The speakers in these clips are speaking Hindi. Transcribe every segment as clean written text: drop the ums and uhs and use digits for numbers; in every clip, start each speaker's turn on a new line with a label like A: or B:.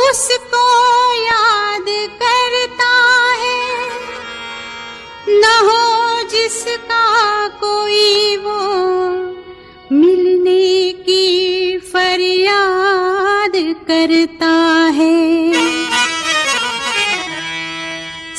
A: उसको याद करता है, न हो जिसका कोई वो मिलने की फरियाद करता है।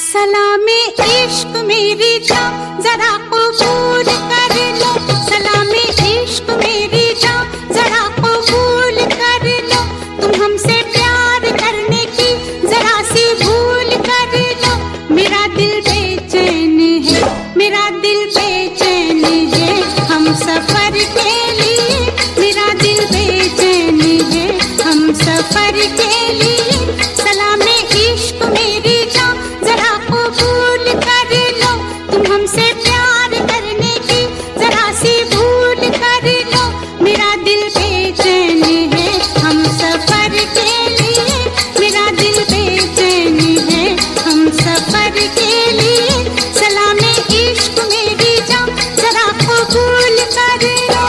A: सलामे इश्क मेरी जान जरा कबूल कर लो, सलामे इश्क मेरी जान जरा कबूल कर लो, तुम हमसे प्यार करने की जरा सी भूल कर लो। मेरा दिल बेचैन है, मेरा दिल बेचैन है हम सफर के लिए, मेरा दिल बेचैन है हम सफर के लिए। सलामे इश्क मेरी जान जरा कबूल कर लो, तुम हमसे प्यार करने की जरा सी भूल कर लो। मेरा दिल बेचैन है हम सफर के लिए, मेरा दिल बेचैन है हम सफर के लिए। सलामे इश्क मेरी जान जरा कबूल कर लो।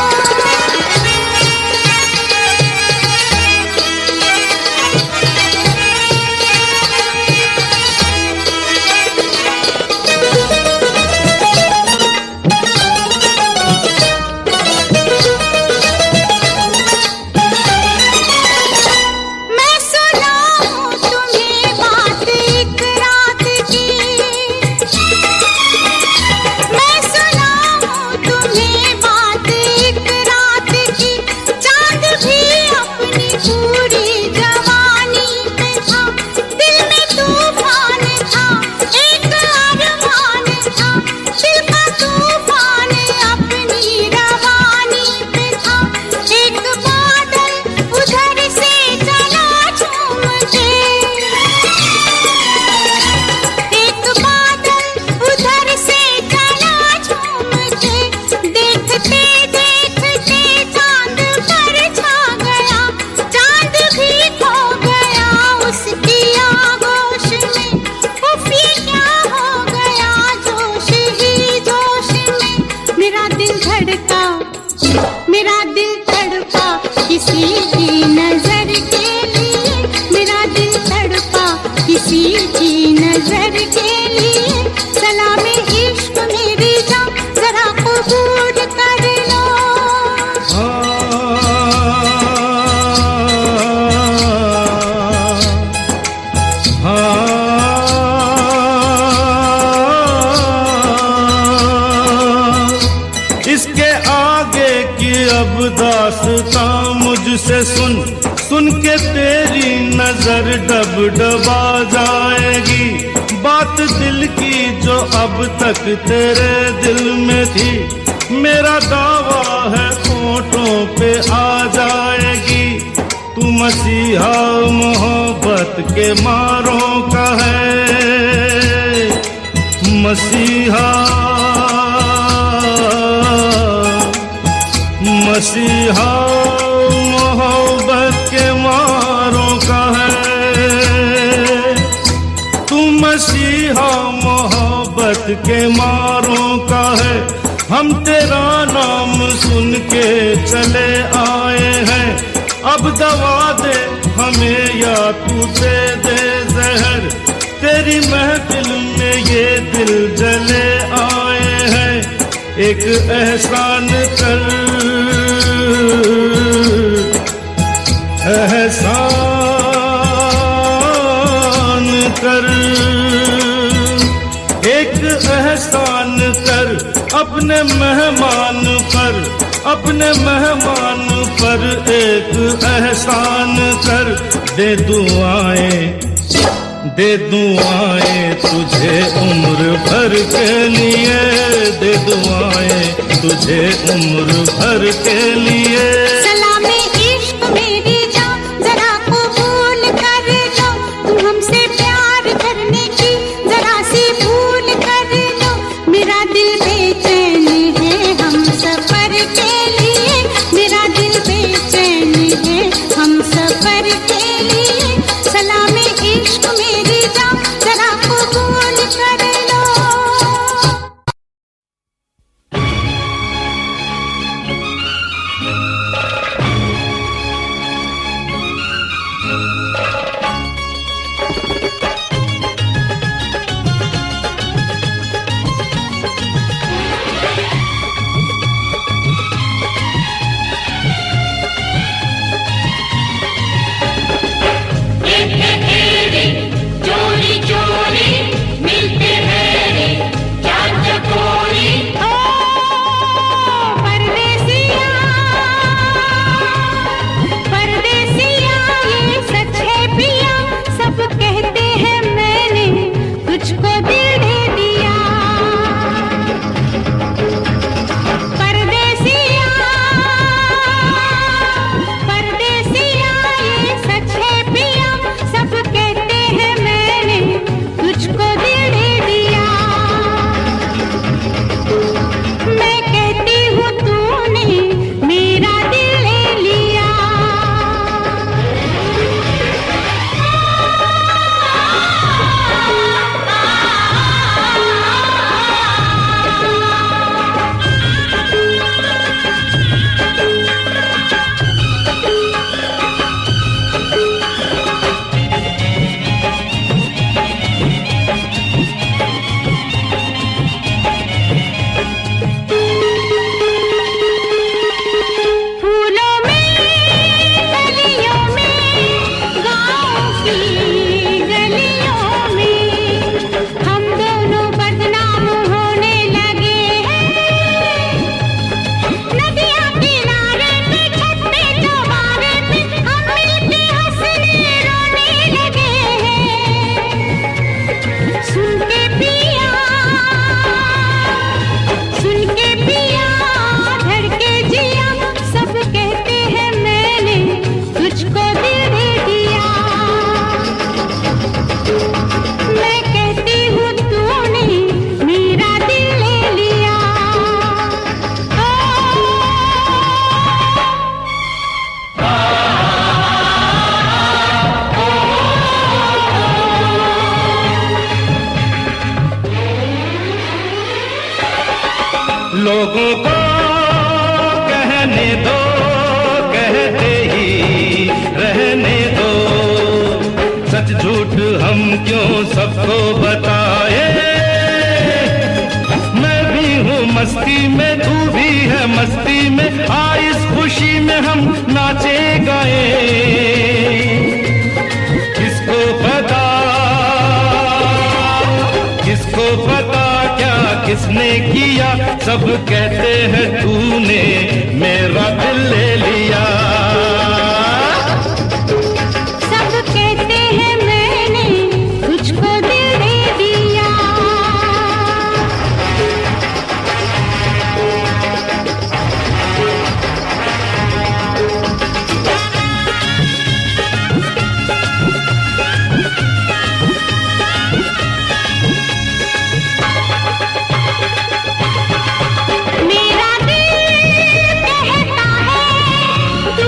A: मेरा दिल तड़पा किसी की नजर के लिए, मेरा दिल तड़पा किसी की नजर के लिए। सलामे इश्क मेरी जान जरा कबूल कर लो।
B: इसके आगे की अब दास्तां मुझसे सुन, सुन के तेरी नजर डब डबा जाएगी। बात दिल की जो अब तक तेरे दिल में थी, मेरा दावा है होठों पे आ जाएगी। तू मसीहा मोहब्बत के मारों का है, मसीहा मसीहा मोहब्बत के मारों का है। तू मसीहा मोहब्बत के मारों का है। हम तेरा नाम सुन के चले आए हैं, अब दवा दे हमें या तू दे दे जहर। तेरी महफिल में ये दिल जले आए हैं, एक एहसान कर, एहसान कर। अपने मेहमान पर एक एहसान कर। दे दुआएं तुझे उम्र भर के लिए, दे दुआएं तुझे उम्र भर के लिए।
A: सलामे इश्क मेरी जान जरा कबूल कर लो, तुम हमसे प्यार करने की जरा सी भूल कर लो। मेरा दिल बेचैन है हम सफर के लिए, मेरा दिल बेचैन है हम सफर के लिए। सलामे इश्क मेरी जान जरा कबूल कर लो।
C: चोरी चोरी मिलते हैं रे चार चकोरी।
A: ओ परदेसिया परदेसिया ये सच है पिया, सब कहते हैं मैंने तुझको दिल दे दिया। परदेसिया परदेसिया ये सच है पिया, सब कहते हैं मैंने तुझको दिल दे दिया। मैं कहती हूँ तूने मेरा दिल ले लिया। फूलों में गलियों में गाँव की गलियों में हम दोनों बदनाम होने लगे हैं। नदियाँ किनारे पे छत पे चौबारे पे हम मिलके हंसने रोने लगे हैं। सुन के पिया धड़के जिया, सब कहते हैं मैंने तुझको दिल दे दिया। मैं कहती हूँ तूने मेरा दिल ले लिया।
B: लोगों को कहने दो, कहते ही रहने दो। सच झूठ हम क्यों सबको बताए। मैं भी हूँ मस्ती में, तू भी है मस्ती में, आ इस खुशी में हम नाचे गाए। किसको पता क्या किसने किया, सब कहते हैं तूने मेरा दिल ले लिया।
A: सब कहते हैं मैंने तुझको दिल दे दिया। मेरा दिल कहता है तू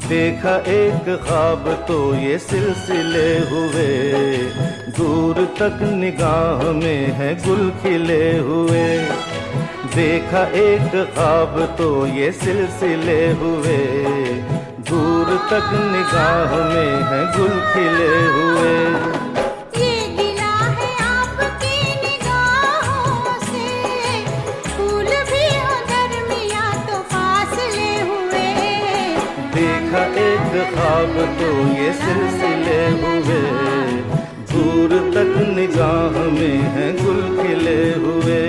B: देखा एक ख्वाब तो ये सिलसिले हुए, दूर तक निगाह में है गुल खिले हुए। देखा एक ख्वाब तो ये सिलसिले हुए, दूर तक निगाह में है गुल खिले हुए।
A: ये गिला है आपकी निगाहों से, फूल भी हो दरमिया तो फासले हुए।
B: देखा एक ख्वाब तो ये सिलसिले हुए, दूर तक निगाह में है गुल खिले हुए।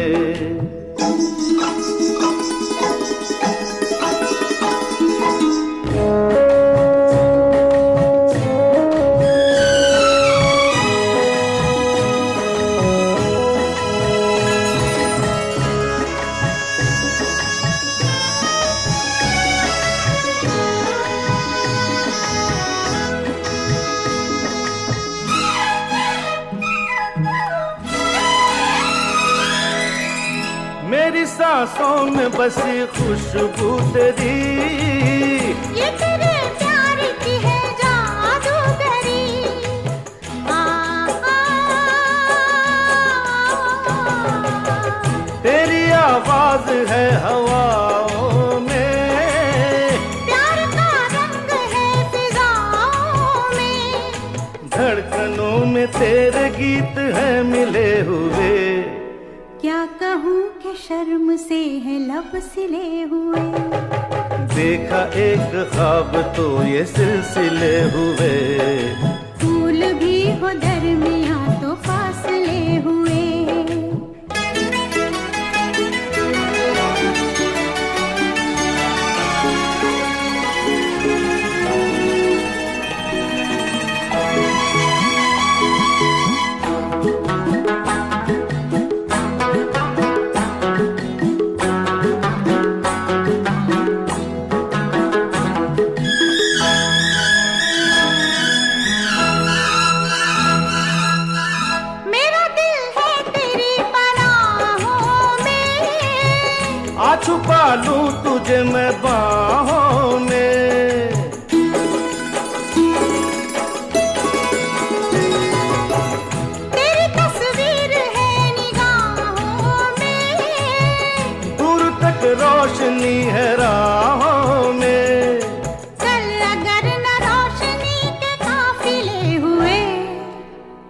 B: मेरी सांसों में बसी खुशबू तेरी,
A: ये तेरे प्यार की है जादूगरी।
B: तेरी आवाज है हवाओं में,
A: प्यार का रंग है फिजाओं में।
B: धड़कनों में तेरे गीत है मिले हुए।
A: क्या कहूँ कि शर्म से है लब सिले हुए।
B: देखा एक ख्वाब तो ये सिलसिले हुए,
A: फूल भी हो दरमिया तो फासले हुए।
B: छुपा लूं तुझे मैं बाहों में।
A: तेरी तस्वीर है निगाहों में,
B: दूर तक रोशनी है राहों में।
A: चल अगर न रोशनी के काफिले हुए।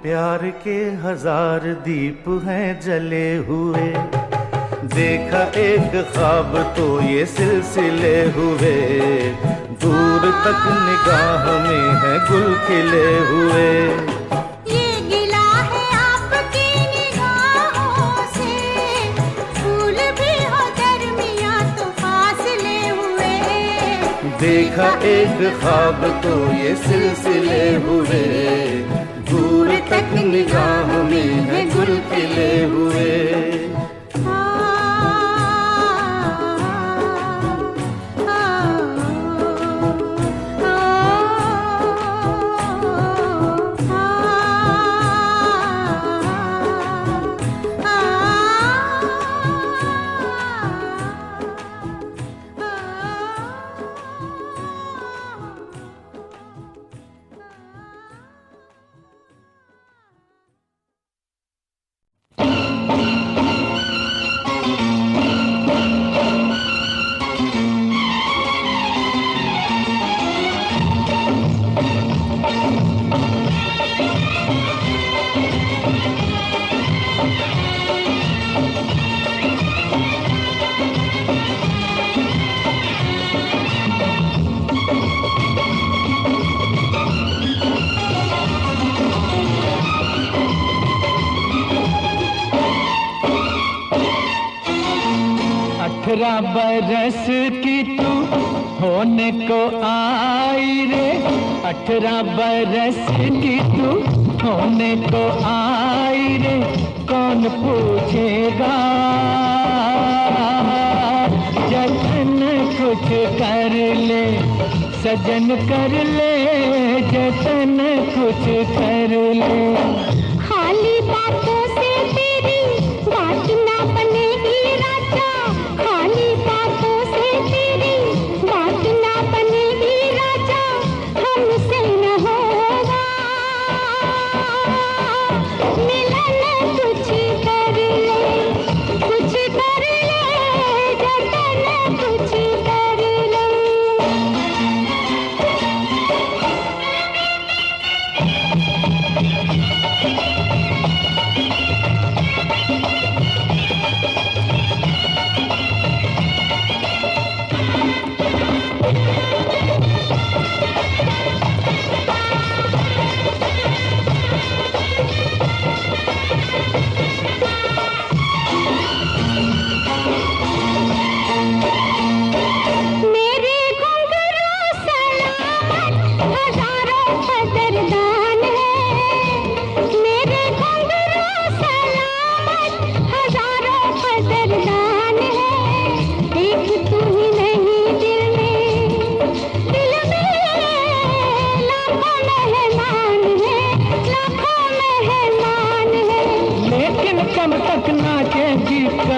B: प्यार के 1000 दीप हैं जले हुए। देखा एक ख्वाब तो ये सिलसिले हुए, दूर तक निगाह में है गुल खिले हुए।
A: ये गिला है आपकी निगाहों से, फूल भी हो दरमिया तो फासले हुए।
B: देखा एक ख्वाब तो ये सिलसिले हुए, दूर तक निगाह में है गुल खिले हुए।
D: बरस की तू होने को आई रे, 18 बरस की तू होने को आई रे। कौन पूछेगा जतन कुछ कर ले, सजन कर ले जतन कुछ कर ले।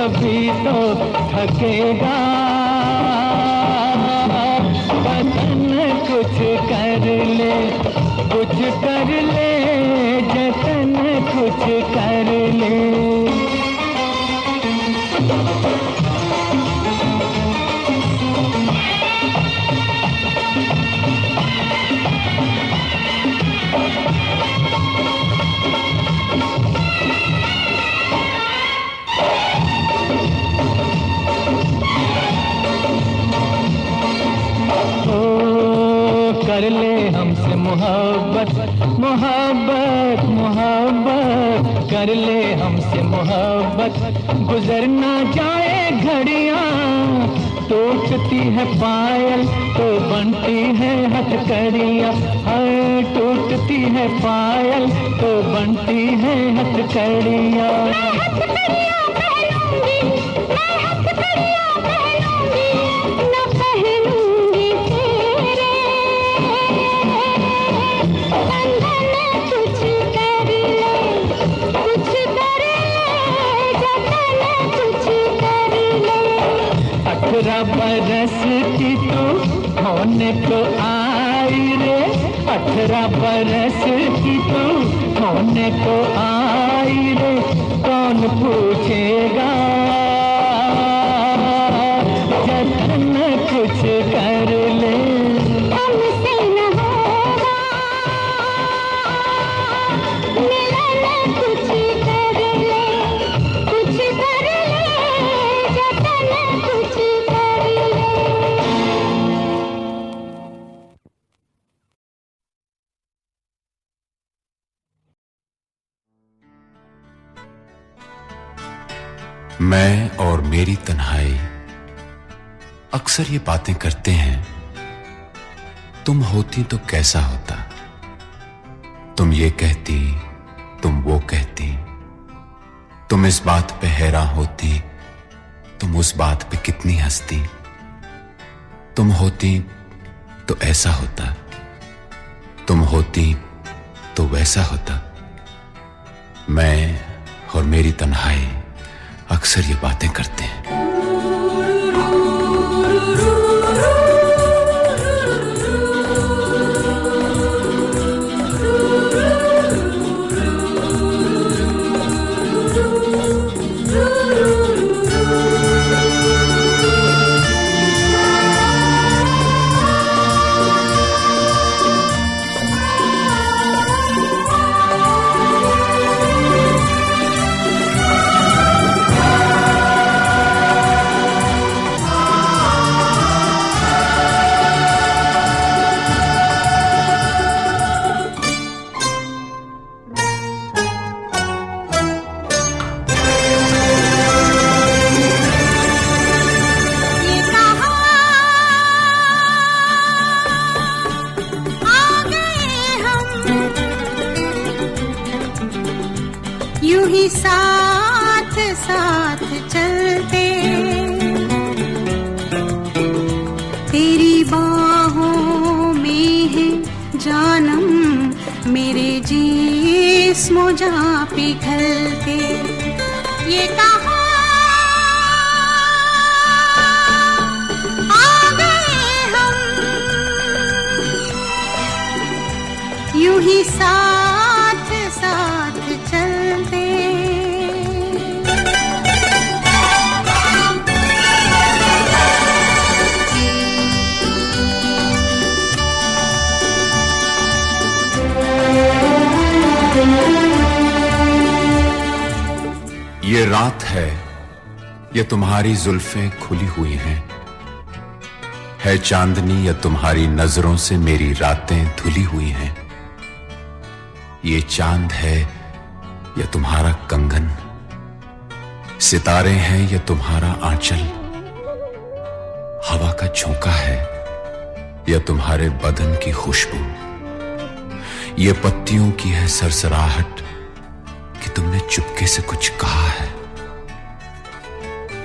D: कभी तो थकेगा। बदन कुछ कर ले, कुछ कर ले, जतन कुछ कर ले। कर ले हमसे मोहब्बत, मोहब्बत, मोहब्बत, कर ले हमसे मोहब्बत। गुजर ना जाए घड़ियां, टूटती है पायल तो बनती है हथकड़ियां। हर टूटती है पायल तो बनती है हथकड़ियां। बरस की तू होने को आई रे, 18 बरस की तू होने को आई रे। कौन पूछेगा जतन कुछ कर ले। हमसे न होगा मिलन, कुछ कर ले, कुछ कर ले, जतन कुछ कर ले।
E: मैं और मेरी तन्हाई अक्सर ये बातें करते हैं, तुम होती तो कैसा होता। तुम ये कहती, तुम वो कहती, तुम इस बात पे हैरान होती, तुम उस बात पे कितनी हंसती। तुम होती तो ऐसा होता, तुम होती तो वैसा होता। मैं और मेरी तन्हाई अक्सर ये बातें करते हैं।
A: यूं ही साथ साथ चलते, तेरी बाहों में है जानम, मेरे जिस्म जा पिघलते। ये कहाँ आ गए हम, यूं ही साथ साथ चलते।
E: ये रात है, ये तुम्हारी जुल्फें खुली हुई हैं, है चांदनी या तुम्हारी नजरों से मेरी रातें धुली हुई हैं। ये चांद है या तुम्हारा कंगन, सितारे हैं या तुम्हारा आंचल, हवा का झोंका है या तुम्हारे बदन की खुशबू। ये पत्तियों की है सरसराहट कि तुमने चुपके से कुछ कहा है।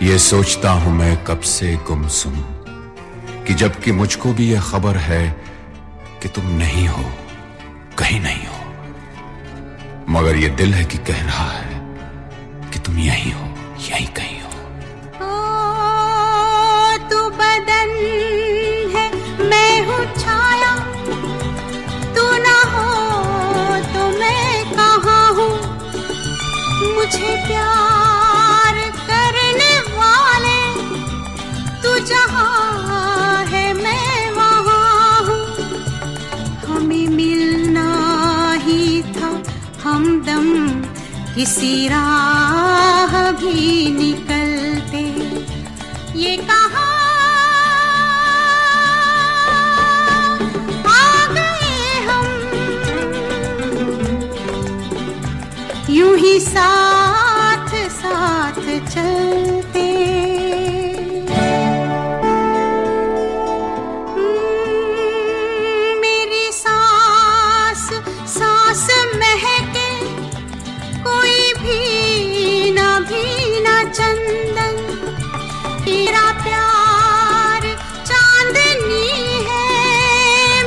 E: ये सोचता हूं मैं कब से गुमसुम कि जबकि मुझको भी यह खबर है कि तुम नहीं हो, कहीं नहीं हो, मगर ये दिल है कि कह रहा है कि तुम यहीं हो, यहीं कहीं हो।
A: प्यार करने वाले, तू जहाँ है मैं वहाँ हूँ। हमें मिलना ही था हमदम, किसी राह भी निकलते ये कहा आ गए हम, यूं ही साथ साथ चलते। मेरी सांस सांस महके, कोई भी ना चंदन। तेरा प्यार चांदनी है,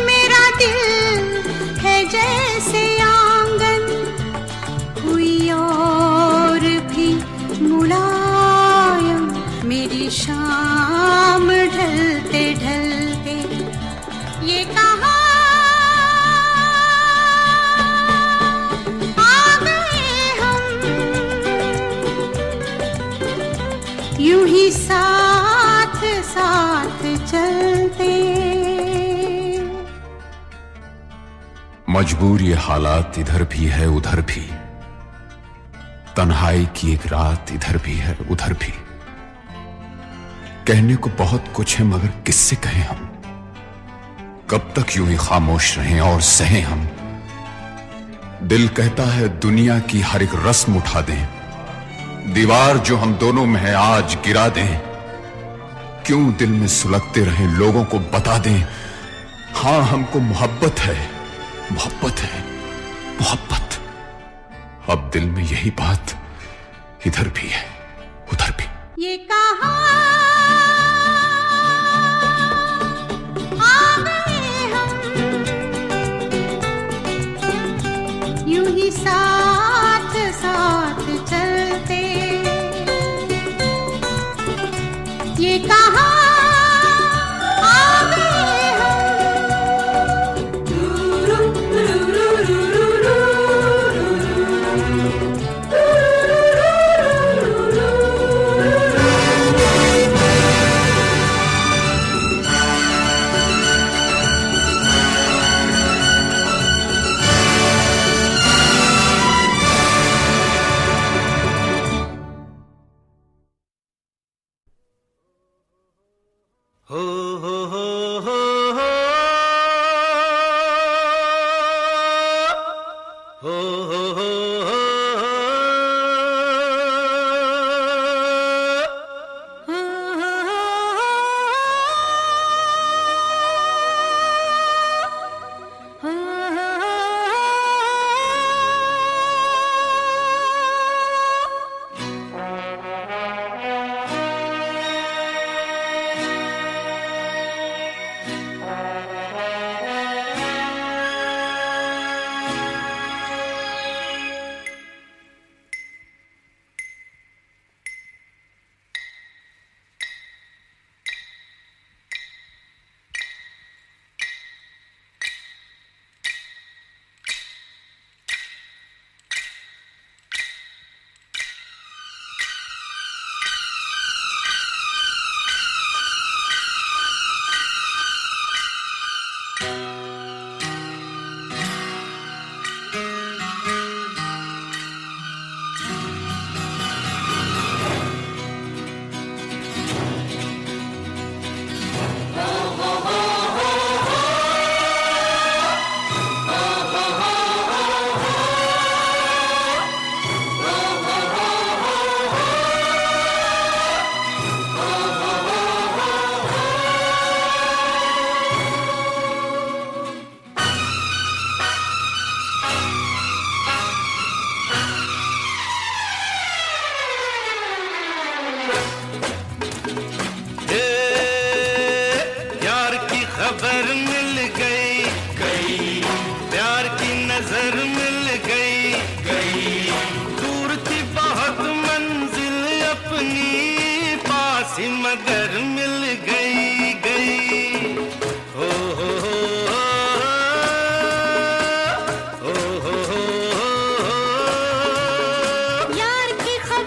A: मेरा दिल है जैसे आंगन। कोई और भी मुलायम, मेरी शाम ढलते ढलते ये कहा यूं ही साथ साथ चलते।
E: मजबूर ये हालात इधर भी है उधर भी, तन्हाई की एक रात इधर भी है उधर भी। कहने को बहुत कुछ है मगर किससे कहें हम, कब तक यूं ही खामोश रहें और सहें हम। दिल कहता है दुनिया की हर एक रस्म उठा दें, दीवार जो हम दोनों में है आज गिरा दें। क्यों दिल में सुलगते रहें, लोगों को बता दें हां हमको मोहब्बत है, मोहब्बत है, मोहब्बत। अब दिल में यही बात इधर भी है उधर भी।
A: ये कहा आ गए हम, यूं ही साथ साथ चलते। ये कहा आ गए
B: मगर मिल गई हो
A: यार की खबर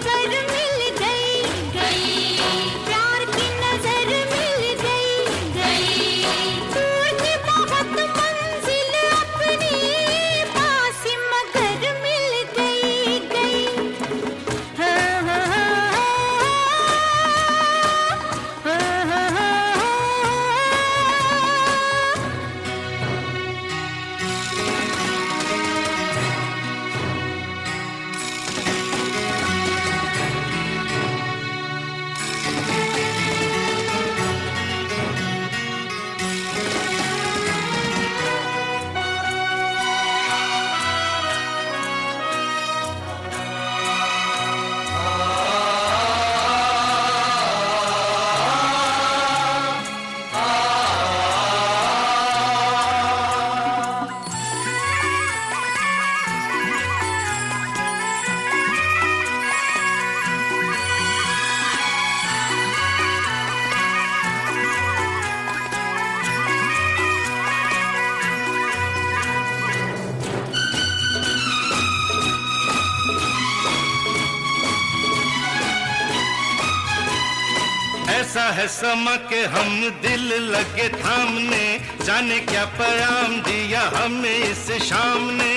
B: ऐसा है समा के हम दिल लगे थामने, जाने क्या पैगाम दिया हमें इस शाम ने।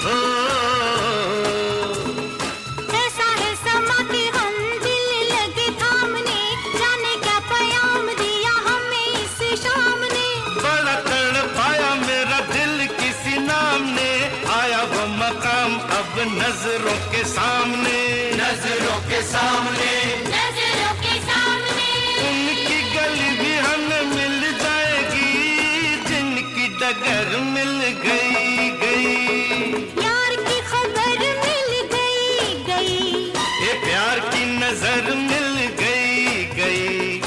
B: हो
A: ऐसा है समा के हम दिल लगे थामने, जाने क्या पैगाम दिया हमें इस शाम ने।
B: बड़ा तड़पाया मेरा दिल किसी नाम ने, आया वो मकाम अब नजरों के सामने, नजरों के सामने,
C: नजरों के सामने।
B: उनकी गली भी हमें मिल जाएगी, जिनकी डगर मिल गई गई।
A: प्यार की खबर मिल गई गई,
B: ये प्यार की नजर मिल गई गई।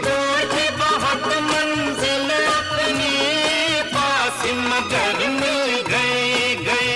B: दूर थी बहुत मंजिल अपनी, पास मगर मिल गई गई।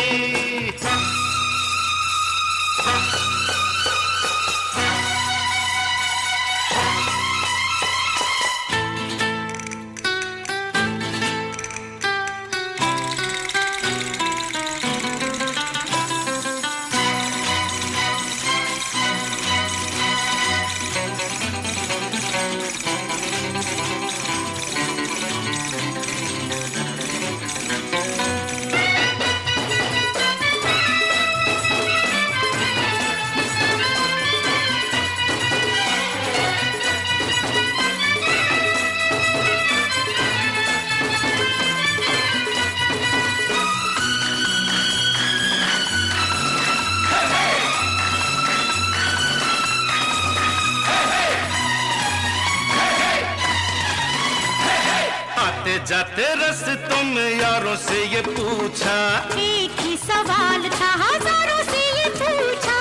B: आते जाते रस्तों में यारों से ये पूछा,
A: एक ही सवाल था हजारों से ये पूछा।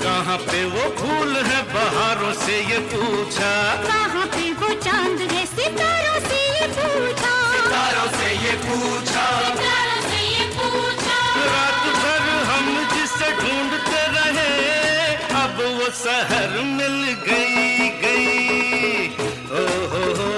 B: कहाँ पे वो फूल है बहारों से ये पूछा,
A: कहाँ पे वो चांद है सितारों से ये पूछा।
B: तारों से ये पूछा।
C: तारों से ये पूछा।
B: रात भर हम जिसे ढूंढते रहे, अब वो शहर मिल गई गई। ओ हो हो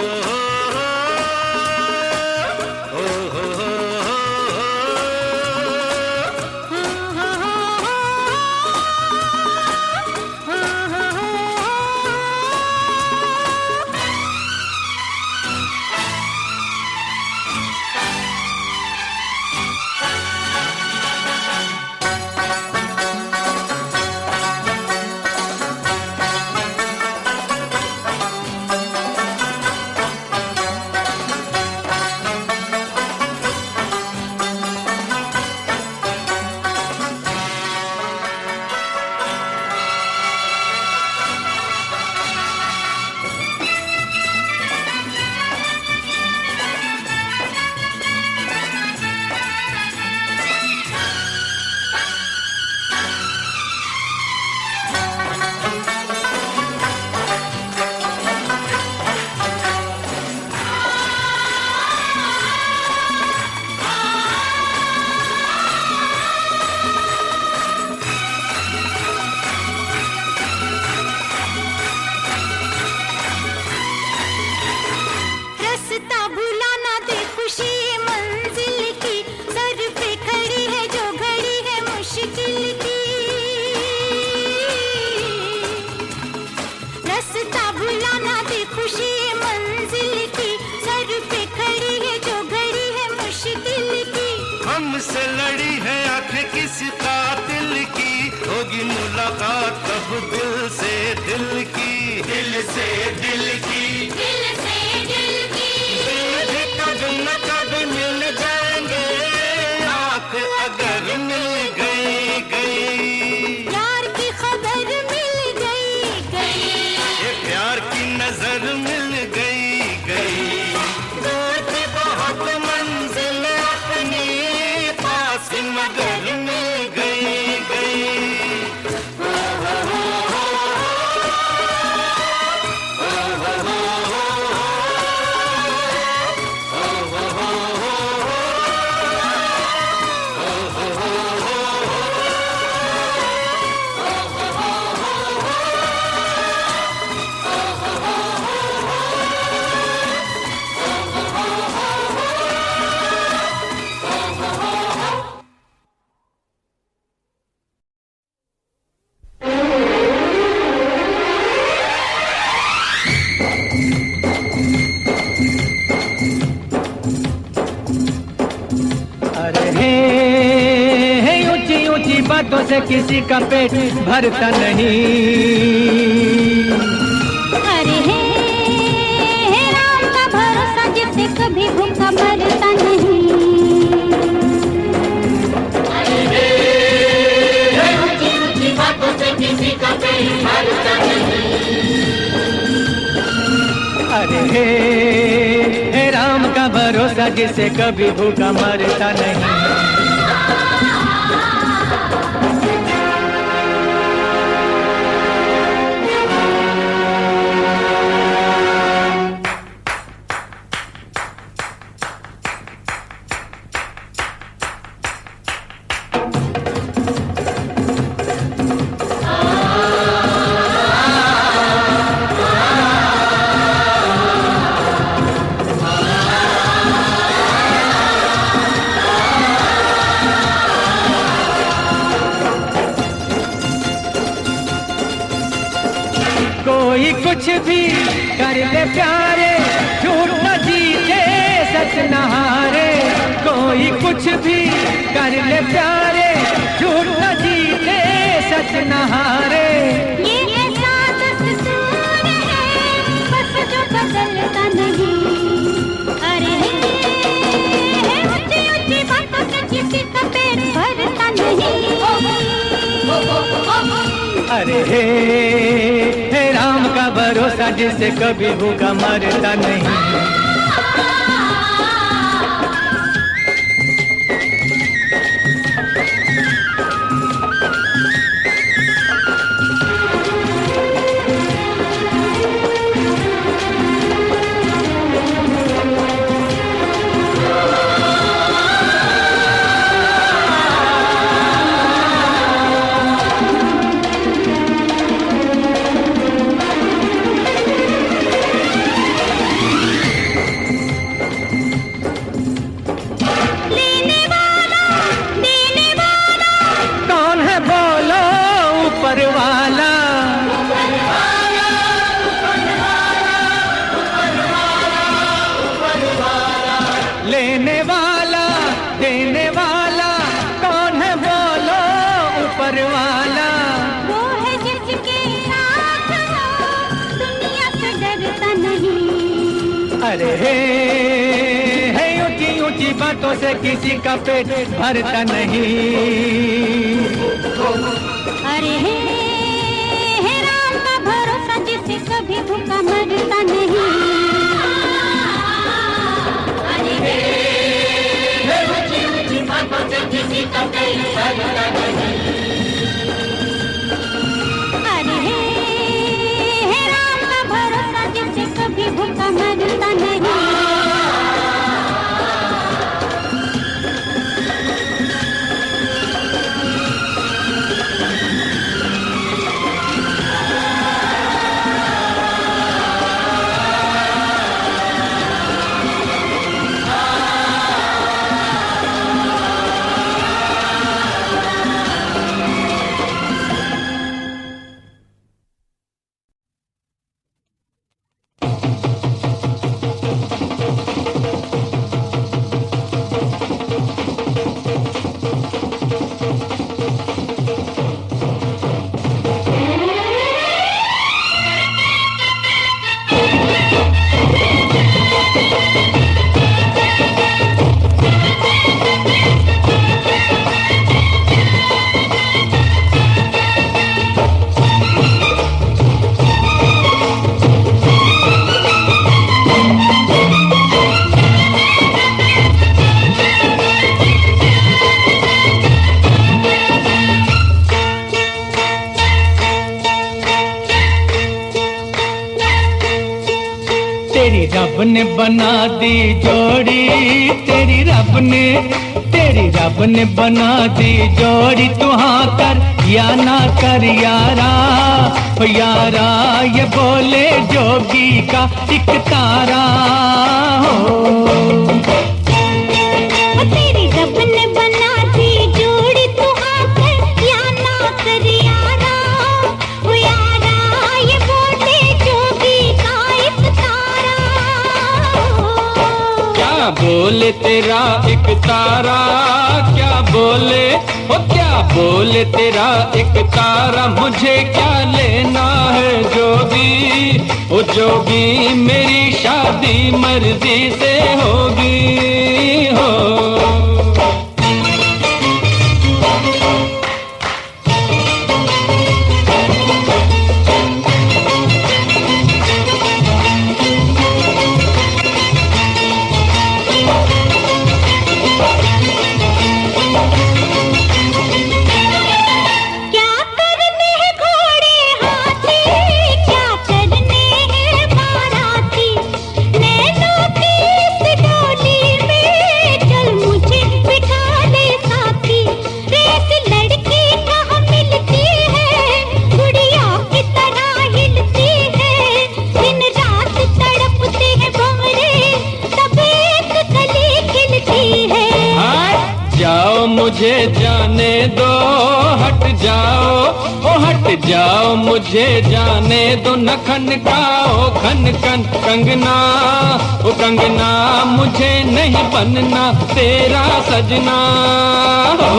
B: हमसे लड़ी है आंखें किसी कातिल की, होगी मुलाकात कब दिल से दिल की, दिल से दिल की,
C: दिल से दिल की।
B: दिल भी कब न कब मिल जाएंगे, आंख अगर मिल गई गई।
A: प्यार की खबर मिल गई गई,
B: ये प्यार की नजर मिल गई गई। दूर थी बहुत मंजिल अपनी, पास मगर मिल गई गई।
F: बातों से किसी का पेट भरता नहीं।
D: अरे हे राम का भरोसा जिससे कभी भूखा मरता नहीं।
F: अरे हे राम का भरोसा जिससे कभी भूखा मरता नहीं। कोई कुछ भी कर ले प्यारे, झूठ न जीते सच न हारे। कोई कुछ भी कर ले प्यारे, झूठ न जीते सच न हारे।
D: ये ऐसा दस्तूर है बस जो बदलता नहीं। अरे ऊंची ऊंची बातों से किसी का पेट भरता नहीं।
F: अरे हे राम का भरोसा जिससे कभी भूखा मरता नहीं। लेने वाला देने वाला कौन है बोलो ऊपर वाला।
D: वो है जिसके साथ हो दुनिया से डरता नहीं।
F: अरे हे ऊंची ऊंची बातों से किसी का पेट भरता नहीं।
D: अरे हे राम का भरोसा जिससे कभी भूखा मरता नहीं। अरे हे राम का भरोसा जिससे कभी भूखा मरता नहीं।
F: तेरी रब ने बना दी जोड़ी, तेरी रब ने बना दी जोड़ी। तू हाँ कर या ना कर यारा, ओ यारा ये बोले जोगी का एक तारा हो।
D: तेरी रब ने बना दी जोड़ी, तू हाँ कर या ना कर यारा, ओ यारा ये बोले जोगी का एक तारा हो।
F: क्या बोले तेरा एक तारा, क्या बोले, ओ क्या बोले तेरा एक तारा, मुझे क्या लेना है जोगी, ओ जोगी मेरी शादी मर्जी से होगी हो। मुझे जाने दो, हट जाओ, ओ हट जाओ, मुझे जाने दो, न खनकाओ खन खन कंगना, ओ कंगना मुझे नहीं बनना तेरा सजना हो।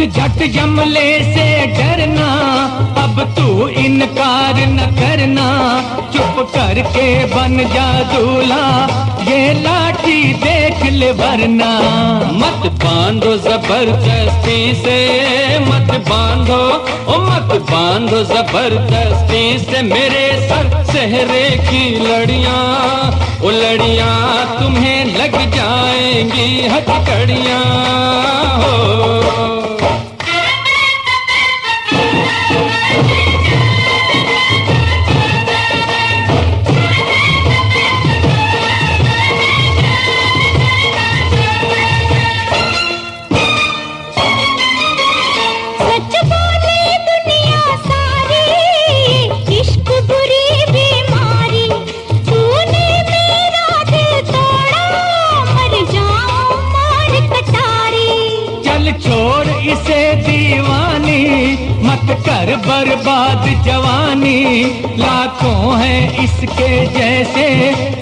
F: झट जमले से डरना, अब तू इनकार न करना, चुप करके बन जा दूल्हा, ये लाठी देख ले वरना। मत बांधो जबरदस्ती से, मत बांधो, ओ मत बांधो जबरदस्ती से मेरे सर सहरे की लड़ियां, ओ लड़ियां तुम्हें लग जाएंगी हथकड़ियां हो। कर बर्बाद जवानी, लाखों हैं इसके जैसे,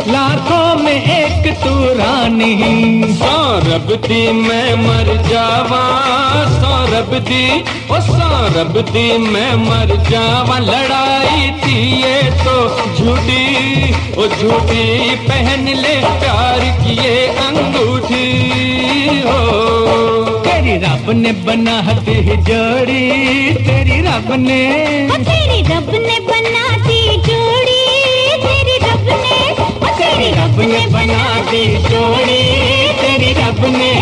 F: लाखों में एक तू रानी। सौरभ दी मैं मर जावा, सौरभ दी, ओ सौरभ दी मैं मर जावा, लड़ाई थी ये तो झूठी, ओ झूठी पहन ले प्यार की ये अंगूठी हो। तेरी रब ने बना दी जोड़ी, तेरी रब ने,
D: तेरी रब ने बना दी जोड़ी, तेरी रब ने,
F: तेरी रब ने बना दी जोड़ी, तेरी रब ने।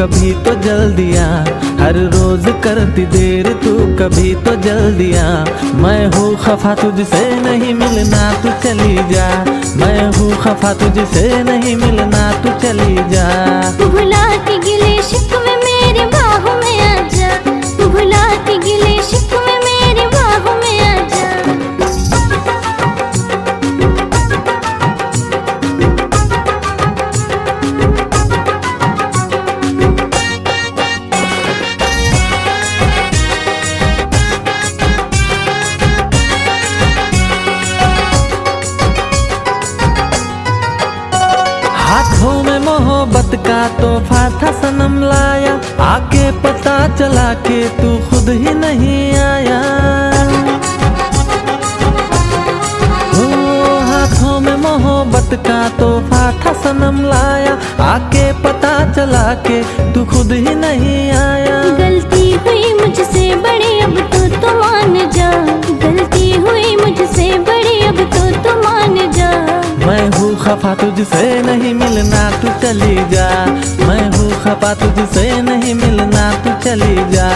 G: कभी तो जल्दी आ, हर रोज करती देर तू कभी तो जल्दी आ। मैं हूँ खफा तुझसे नहीं मिलना तू चली जा, मैं हूँ खफा तुझसे नहीं मिलना तू चली जा।
D: तू भुला के गिले शिकवे मेरे बाहों में आजा, तू भुला के गिले शिकवे मेरे बाहों में आजा।
G: हाथों में मोहब्बत का तोहफा था सनम लाया, आके पता चला के तू खुद ही नहीं आया। हो हाथों में मोहब्बत का तोहफा था सनम लाया, आके पता चला के तू खुद ही नहीं आया।
D: गलती हुई मुझसे बड़ी अब तो मान जा, गलती हुई मुझसे बड़ी अब तो मान जा।
G: मैं हूँ खफा तुझसे नहीं मिलना तू चली जा, मैं हूँ खफा तुझसे नहीं मिलना तू चली जा।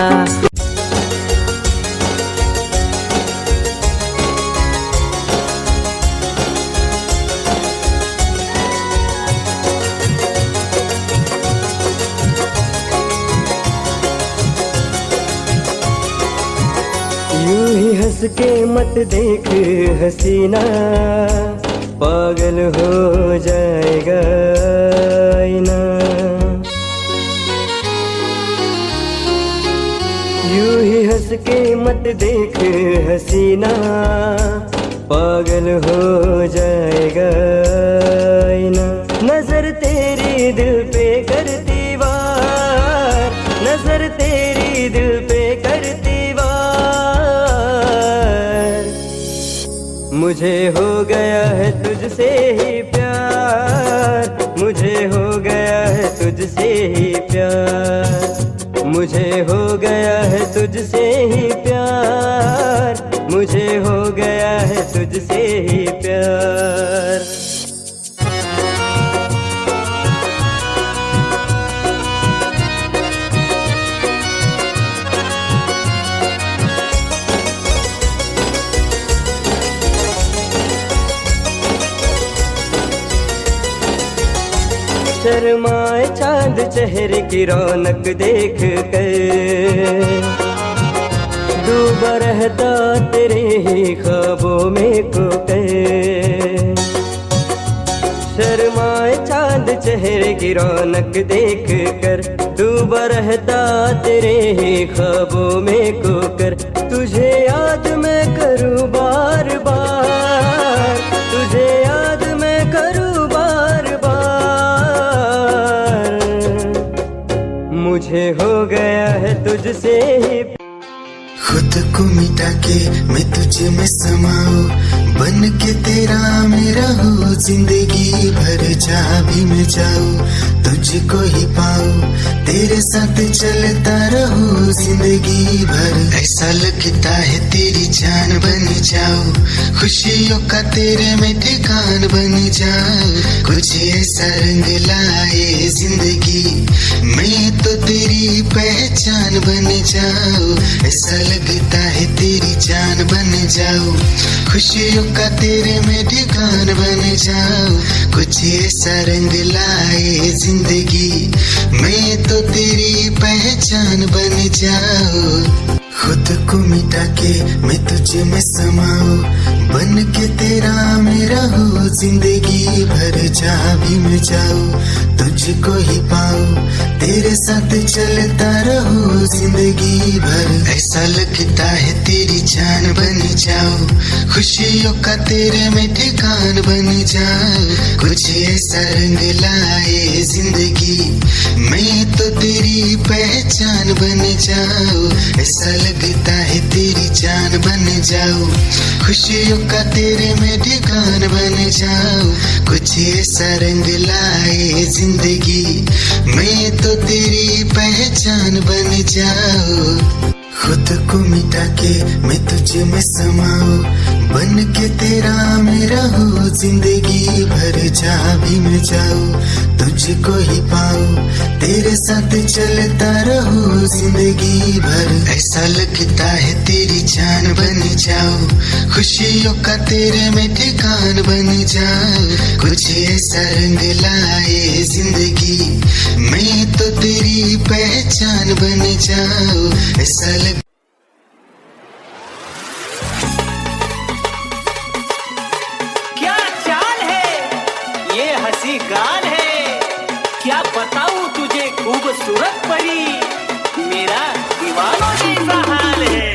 H: यूं ही हंस के मत देख हसीना, पागल हो जाएगा आईना। यूं ही हंस के मत देख हसीना, पागल हो जाएगा आईना। नजर तेरी दिल पे करती वार, नजर तेरी दिल पे करती वार। मुझे हो गया है तुझसे ही प्यार, मुझे हो गया है तुझसे ही प्यार, मुझे हो गया है तुझसे ही प्यार, मुझे हो गया है तुझसे ही प्यार। शर्माए चांद चेहरे की रौनक देख कर, डूबा रहता तेरे ही ख्वाबों में खोकर। शर्माए चांद चेहरे की रौनक देख कर, डूबा रहता तेरे ही ख्वाबों में खोकर। तुझे याद मैं करूँ बार बार, तुझे याद मैं करूँ बार बार। मुझे हो गया है तुझसे ही।
I: खुद को मिटा के मैं तुझे में समाऊं, बन के तेरा मेरा हो जिंदगी भर। जहाँ भी मैं जाऊं तुझको ही पाऊं, तेरे साथ चलता रहूं जिंदगी भर। ऐसा लगता है तेरी जान बन जाऊं, खुशियों का तेरे में ठिकान बन जाऊं। कुछ ऐसा रंग लाए जिंदगी, मैं तो तेरी पहचान बन जाऊं। ऐसा लगता है तेरी जान बन जाऊं, खुशियों का तेरे में ठिकान बन जाऊं। कुछ ऐसा रंग लाए जिंदगी, मैं तो तेरी पहचान बन जाऊं। खुद को मिटा के मैं तुझे में समाऊं, बन के तेरा मेरा हो जिंदगी भर। जहाँ भी मैं जाऊं तुझको ही पाऊं, तेरे साथ चलता रहूं जिंदगी भर। ऐसा लगता है तेरी जान बन जाऊं, खुशियों का तेरे में ठिकान बन जाऊं। कुछ ऐसा रंग लाए जिंदगी, मैं तो तेरी पहचान बन जाऊं। ऐसा लगता है तेरी जान बन जाऊं, खुशियों का तेरे में ठिकान बन जाऊं। कुछ ऐसा रंग लाए जिंदगी, मैं तो तेरी पहचान बन जाऊं। खुद को मिटा के मैं तुझे में समाऊं, बन के तेरा मेरा हो जिंदगी भर। जहाँ भी मैं जाऊं तुझको ही पाऊं, तेरे साथ चलता रहूं जिंदगी भर। ऐसा लगता है तेरी जान बन जाऊं, खुशियों का तेरे में ठिकान बन जाऊं। कुछ ऐसा रंग लाए जिंदगी, मैं तो तेरी पहचान बन जाऊं। ऐसा लग
F: क्या चाल है, ये हंसी गाल है, क्या बताऊं तुझे खूबसूरत परी, मेरा दीवानों जैसा हाल है।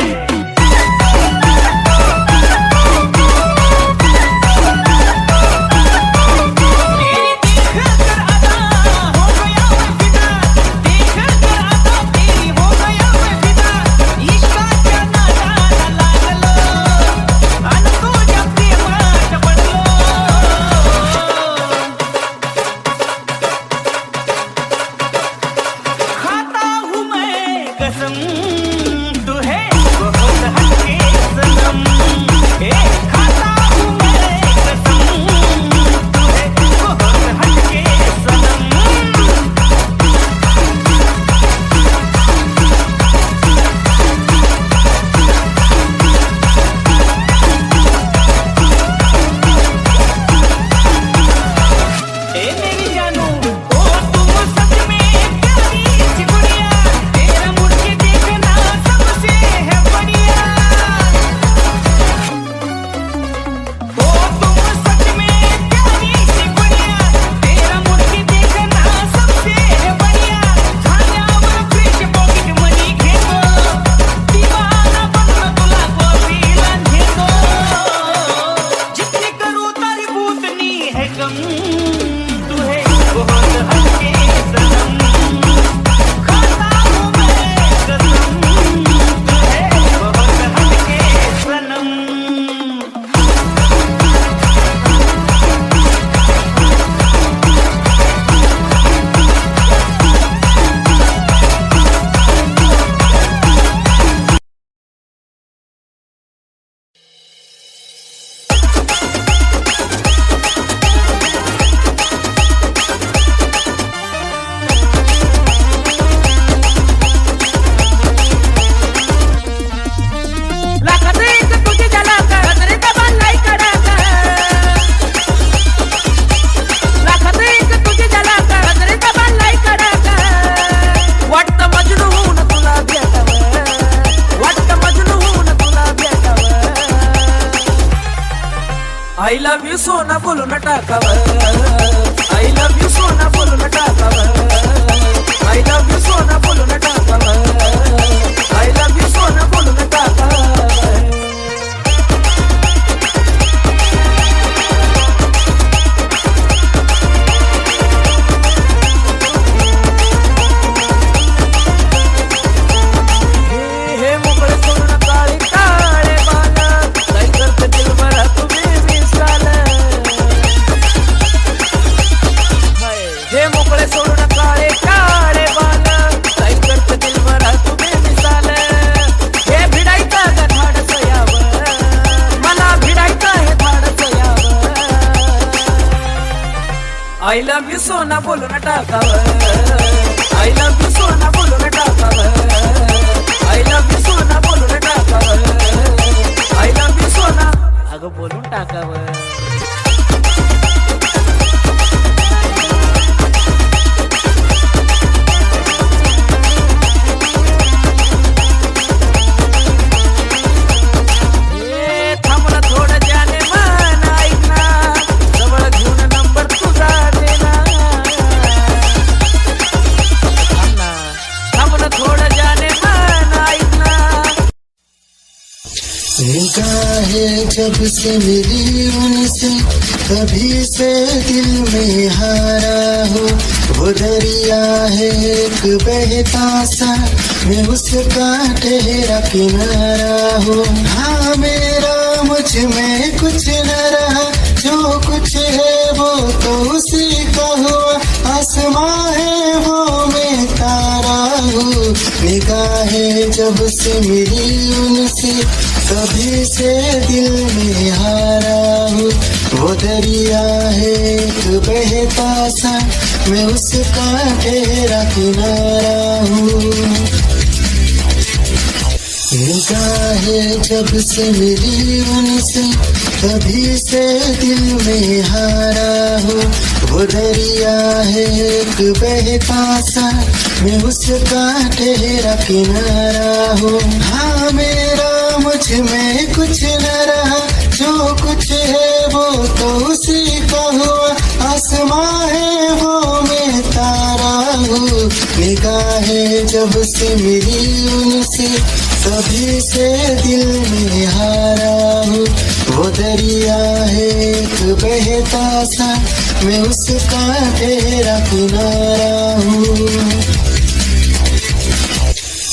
G: I love you सोना बोलून टाकावं, I love you सोना बोलून टाकावं, I love you सोना बोलून टाकावं, I love you सोना बोलून टाकावं। हे मोकळे सोडून काळी काळे बाल, काय करते दिलभरा तुम्ही विसराल। हे मोकळे सोडून काळे काळे बाल, काय करते दिलभरा तुम्ही विसराल। हे भिडायचं का धाडस यावं, मला भिडायचं हे धाडस यावं। I love you सोना बोलून टाकावं, I love you सोना बोलून टाकावं, I love you सोना बोलून टाकावं, I love you सोना अगं बोलून टाकावं। ए, थांब ना थोडं जाने मन ऐक ना, जवळ घेऊन नंबर तुझा दे ना। थांब ना थोडं जाने मन ऐक ना।
I: निगाहें जब से मिली उनसे, तभी से दिल में हारा हो। वो दरिया है एक बहता सा, मैं उसका ठहरा किनारा हो। हाँ मेरा मुझ में कुछ न रहा, जो कुछ है वो तो उसी का हुआ। आसमां है वो मैं तारा हूँ। निगाहें जब से मिली उनसे, तभी से दिल में हारा हूँ। वो दरिया है एक बहता सा, मैं उसका ठहरा किनारा हूँ। निगाहें जब से मिली उनसे, तभी से दिल में हारा हूँ। वो दरिया है एक बहता सा, मैं उसका ठहरा किनारा हूँ। हाँ मेरा मुझ में कुछ न रहा, जो कुछ है वो तो उसी का हुआ। आसमां है वो मैं तारा हूँ। निगाहें जब से मिली उनसे, तभी से दिल में हारा हूँ। वो दरिया है एक बहता सा, मैं उसका ठहरा किनारा हूँ।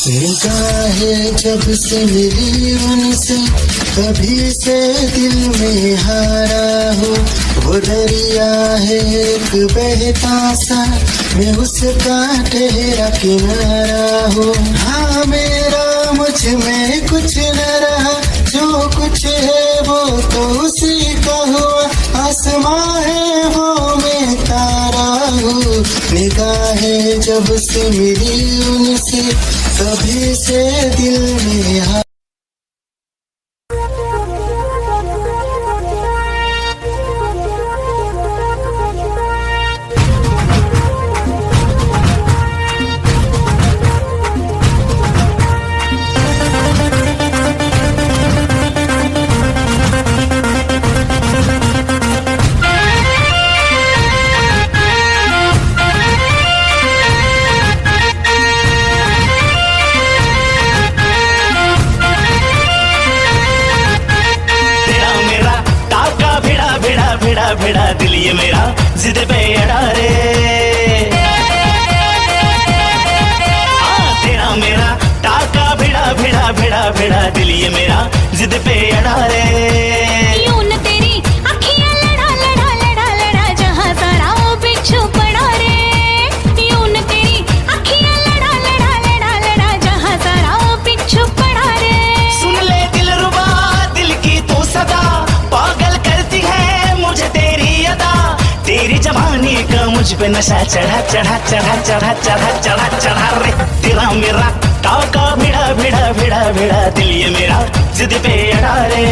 I: निगाहें जब से मिली उनसे, तभी से दिल में हारा हूँ। वो दरिया है एक बहता सा, मैं उसका ठहरा किनारा हूँ। हाँ मेरा मुझ में कुछ न रहा, जो कुछ है वो तो उसी का हुआ। आसमां है वो मैं तारा हूँ। निगाहें जब से मिली उनसे, तभी से दिल में हारा।
J: भिड़ा दिल ये मेरा जिद पे अड़ा रे। तेरा मेरा टाका भिड़ा दिल ये मेरा जिद पे अड़ा रे।
A: यूं न तेरी अखियां लड़ा जहां सारा वो बिच्छू पड़ा रे। यूं न तेरी अखियां लड़ा जहां सारा वो बिच्छू पड़ा रे।
J: सुन ले दिलरुबा दिल की तू सदा, पागल करती है मुझे तेरी अदा। तेरी जवानी का मुझ पे नशा चढ़ा रे। तेरा मेरा टाका भिड़ा दिल ये मेरा जिद पे अड़ा रे।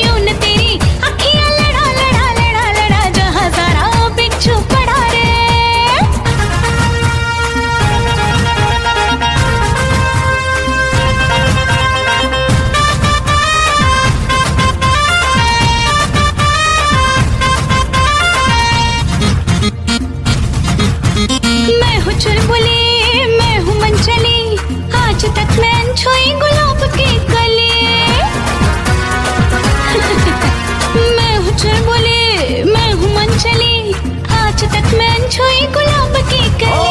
A: यूं न तेरी अखियां लड़ा जहां सारा वो बिच्छू पड़ा रे। मैं हूँ चुलबुली, मैं हूँ मनचली, आज तक मैं छुई गुलाब की कली। मैं हूँ चुलबुली, मैं हूँ मनचली, आज तक मैं छुई गुलाब की कली।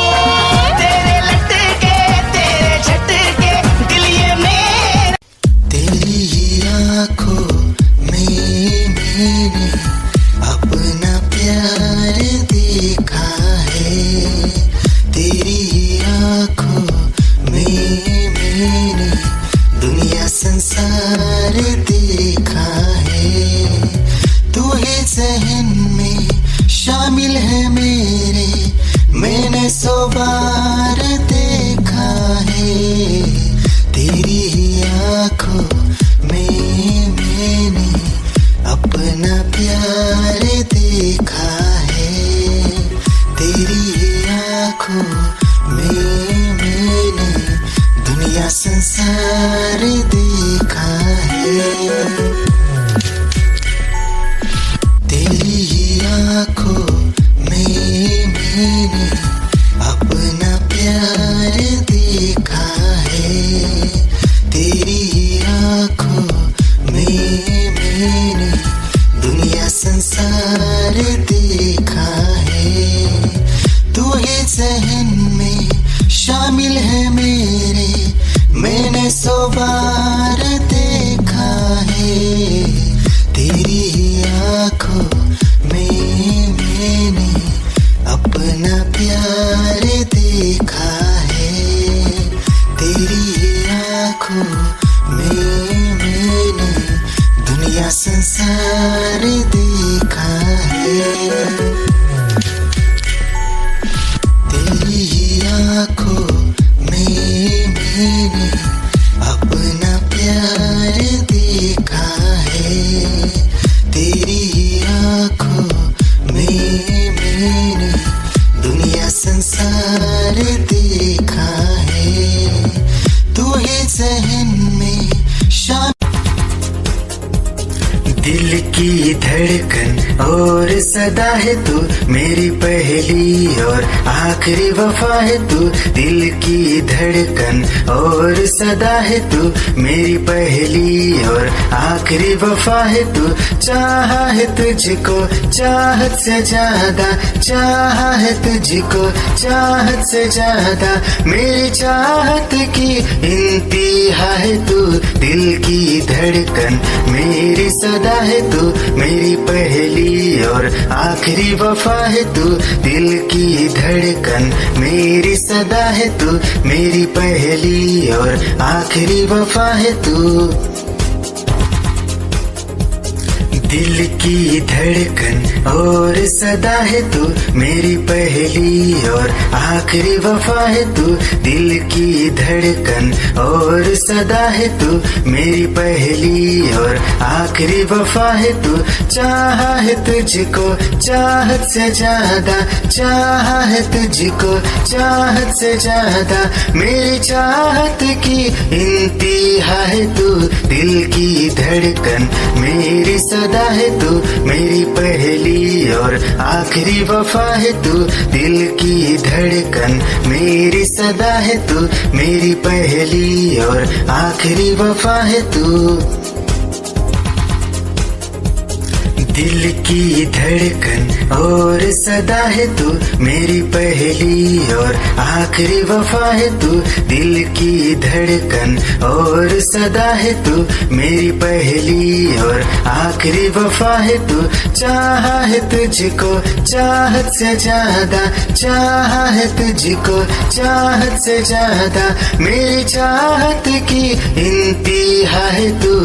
J: तेरे लटके तेरे झटके दिल ये मेरा।
I: तेरी ही आँखों में मैंने अपना प्यार देखा है। तेरी ही आँखों में मैंने दुनिया संसार देखा है। तू ही ज़हन में शामिल है मेरे, मैंने 100 बार देखा है। तेरी ही आँखों में मैंने अपना प्यार देखा है। तेरी ही आँखों में मैंने दुनिया संसार देखा है। तेरी ही आँखों में मैंने अपना प्यार देखा है। तेरी ही आँखों में मैंने दुनिया संसार देखा है। तू ही ज़हन में शामिल है मेरे, मैंने 100 बार देखा है। तेरी ही आँखों में मैंने अपना प्यार देखा है। तेरी ही आँखों में मैंने दुनिया संसार देखा तेरी ही आंखों में मैंने अपना प्यार देखा है, तेरी ही आंखों में मैंने दुनिया संसार देखा है, तू है जहन में दिल की धड़कन और सदा है तू, मेरी पहली और आखिरी वफा है तू। दिल की धड़कन और सदा है तू, मेरी पहली और आखिरी वफा है तू। चाहा है तुझको चाहत से ज्यादा, चाहा है तुझको चाहत से ज्यादा, मेरी चाहत की इंतहा है तू। दिल की धड़कन मेरी सदा है तू, मेरी पहली और आखिरी वफा है तू। दिल की धड़कन मेरी सदा है तू, मेरी पहली और आखिरी वफा है तू। दिल की धड़कन और सदा है तू, मेरी पहली और आखिरी वफा है तू। दिल की धड़कन और सदा है तू, मेरी पहली और आखिरी वफा है तू। चाहा है तुझको चाहत से ज्यादा, चाहा है तुझको चाहत से ज्यादा, मेरी चाहत की इंतहा है तू। दिल की धड़कन मेरी सदा है तू, मेरी पहली और आखिरी वफा है तू। दिल की धड़कन मेरी सदा है तू, मेरी पहली और आखिरी वफा है तू। दिल की धड़कन और सदा है तू, मेरी पहली और आखिरी वफा है तू। दिल की धड़कन और सदा है तू, मेरी पहली और आखिरी वफा है तू। चाहा है तुझको चाहत से ज्यादा, चाहा है तुझको चाहत से ज्यादा, मेरी चाहत की इंतहा है तू।